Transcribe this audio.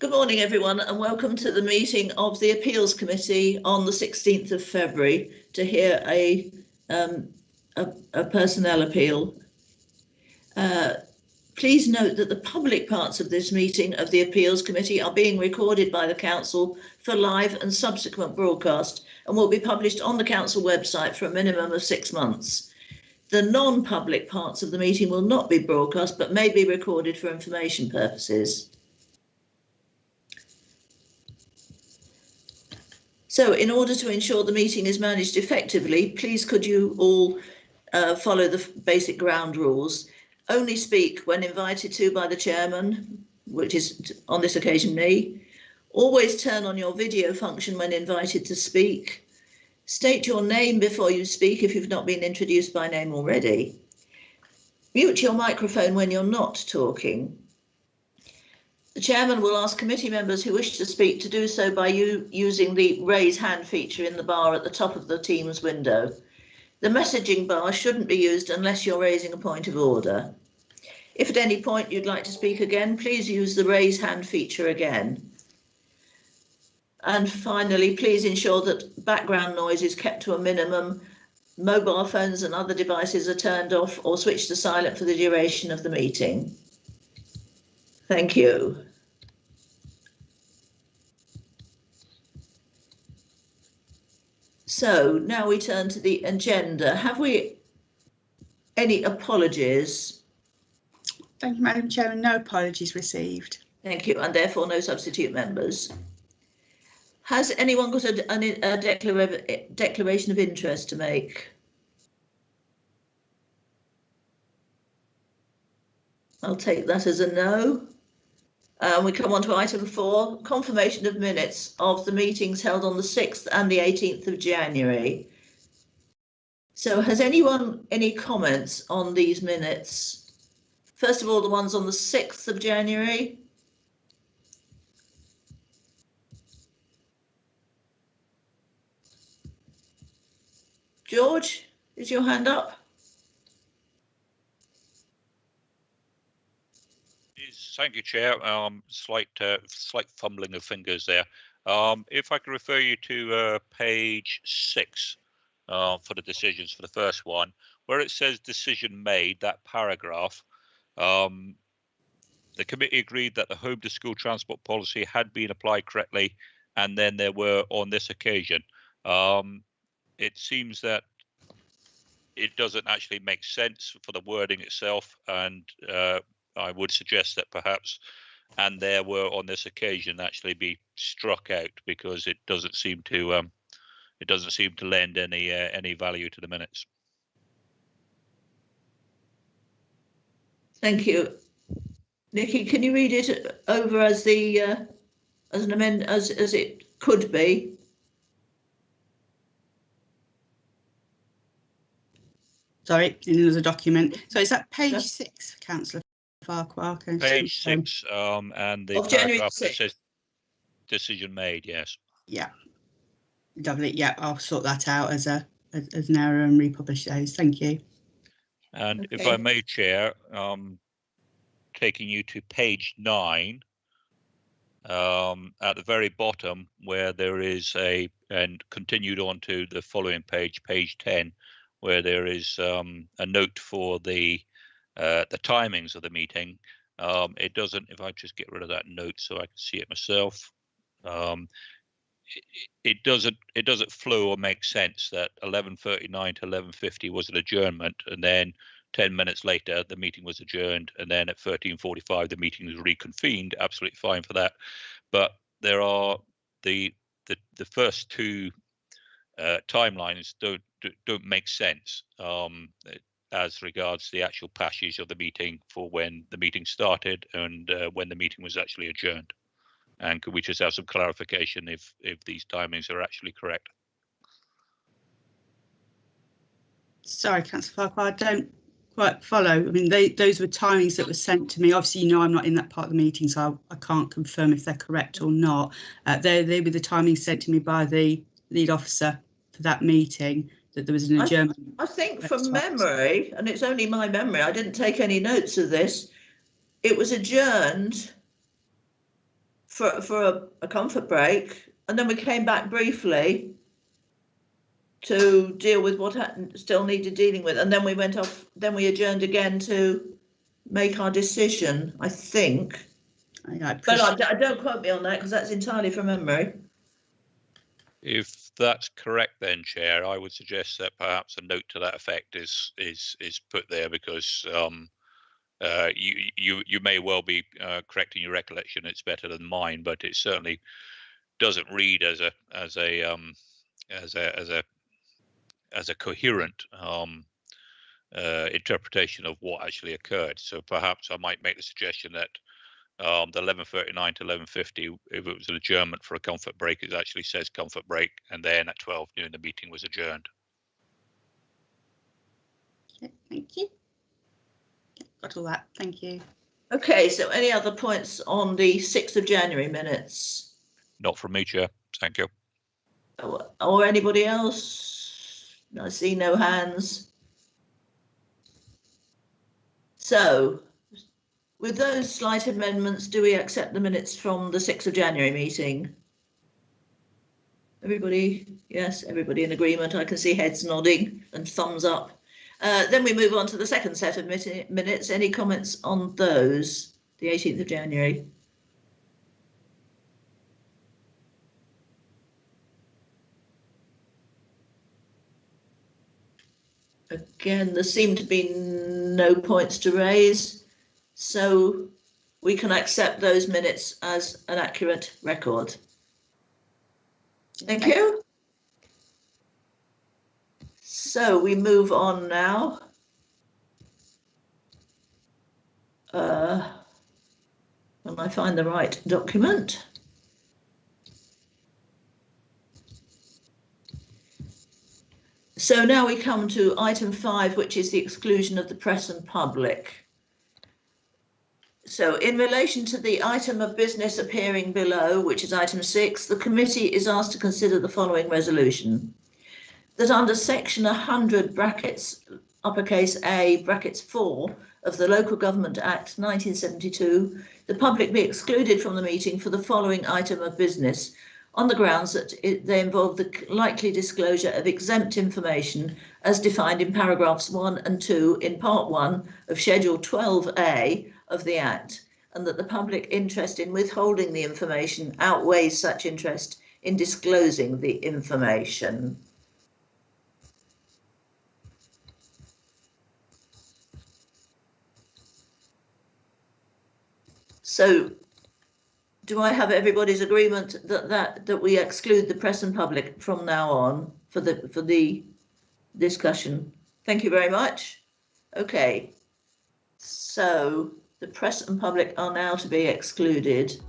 Good morning, everyone, and welcome to the meeting of the Appeals Committee on the 16th of February to hear a personnel appeal. Please note that the public parts of this meeting of the Appeals Committee are being recorded by the Council for live and subsequent broadcast and will be published on the Council website for a minimum of 6 months. The non-public parts of the meeting will not be broadcast but may be recorded for information purposes. So in order to ensure the meeting is managed effectively, please could you all follow the basic ground rules. Only speak when invited to by the chairman, which is on this occasion me. Always turn on your video function when invited to speak. State your name before you speak if you've not been introduced by name already. Mute your microphone when you're not talking. The chairman will ask committee members who wish to speak to do so by using the raise hand feature in the bar at the top of the Teams window. The messaging bar shouldn't be used unless you're raising a point of order. If at any point you'd like to speak again, please use the raise hand feature again. And finally, please ensure that background noise is kept to a minimum. Mobile phones and other devices are turned off or switched to silent for the duration of the meeting. Thank you. So now we turn to the agenda. Have we any apologies? Thank you, Madam Chairman. No apologies received. Thank you, and therefore no substitute members. Has anyone got a declaration of interest to make? I'll take that as a no. We come on to item 4, confirmation of minutes of the meetings held on the 6th and the 18th of January. So has anyone any comments on these minutes? First of all, the ones on the 6th of January. George, is your hand up? Thank you, Chair. Slight fumbling of fingers there. If I could refer you to page 6 for the decisions for the first one, where it says decision made, that paragraph, the committee agreed that the home to school transport policy had been applied correctly, and then there were on this occasion. It seems that it doesn't actually make sense for the wording itself, and I would suggest that perhaps "and there were on this occasion" actually be struck out, because it doesn't seem to lend any value to the minutes. Thank you. Nikki, can you read it over as the as an amendment as it could be? Sorry, in another document. So is that page 6, Councillor Farquhar? Page 6, and the paragraph that says decision made. Yes. Yeah. Lovely. Yeah, I'll sort that out as an error and republish those. Thank you. And if I may, Chair, taking you to page 9, at the very bottom, where there is and continued on to the following page, page 10, where there is a note for the timings of the meeting. It doesn't, if I just get rid of that note so I can see it myself, it doesn't flow or make sense that 11:39 to 11:50 was an adjournment, and then 10 minutes later the meeting was adjourned, and then at 13:45 the meeting was reconvened. Absolutely fine for that, but there are the first two timelines don't make sense as regards the actual passage of the meeting for when the meeting started and when the meeting was actually adjourned. And could we just have some clarification if these timings are actually correct? Sorry, Councillor Farquhar, I don't quite follow. I mean, those were timings that were sent to me. Obviously, you know, I'm not in that part of the meeting, so I can't confirm if they're correct or not. They were the timings sent to me by the lead officer for that meeting, that there was an adjournment. I think from memory, and it's only my memory, I didn't take any notes of this, it was adjourned for a comfort break, and then we came back briefly to deal with what still needed dealing with, and then we went off. Then we adjourned again to make our decision, I think. But don't quote me on that, because that's entirely from memory. If that's correct, then Chair, I would suggest that perhaps a note to that effect is put there, because you may well be correct in your recollection. It's better than mine, but it certainly doesn't read as a coherent interpretation of what actually occurred. So perhaps I might make the suggestion that the 11:39 to 11:50, if it was an adjournment for a comfort break, it actually says comfort break, and then at 12 noon the meeting was adjourned. Okay, thank you. Got all that. Thank you. Okay, so any other points on the 6th of January minutes? Not from me, Chair. Thank you. Or anybody else? I see no hands. So, with those slight amendments, do we accept the minutes from the 6th of January meeting? Everybody, yes, everybody in agreement. I can see heads nodding and thumbs up. Then we move on to the second set of minutes. Any comments on those, the 18th of January? Again, there seem to be no points to raise, so we can accept those minutes as an accurate record. Thank you. So we move on now. When I find the right document. So now we come to item 5, which is the exclusion of the press and public. So in relation to the item of business appearing below, which is item 6, the committee is asked to consider the following resolution. That under section 100 brackets uppercase A brackets 4 of the Local Government Act 1972, the public be excluded from the meeting for the following item of business on the grounds that they involve the likely disclosure of exempt information as defined in paragraphs 1 and 2 in part 1 of Schedule 12A of the Act, and that the public interest in withholding the information outweighs such interest in disclosing the information. So, do I have everybody's agreement that we exclude the press and public from now on for the discussion? Thank you very much. Okay, so the press and public are now to be excluded.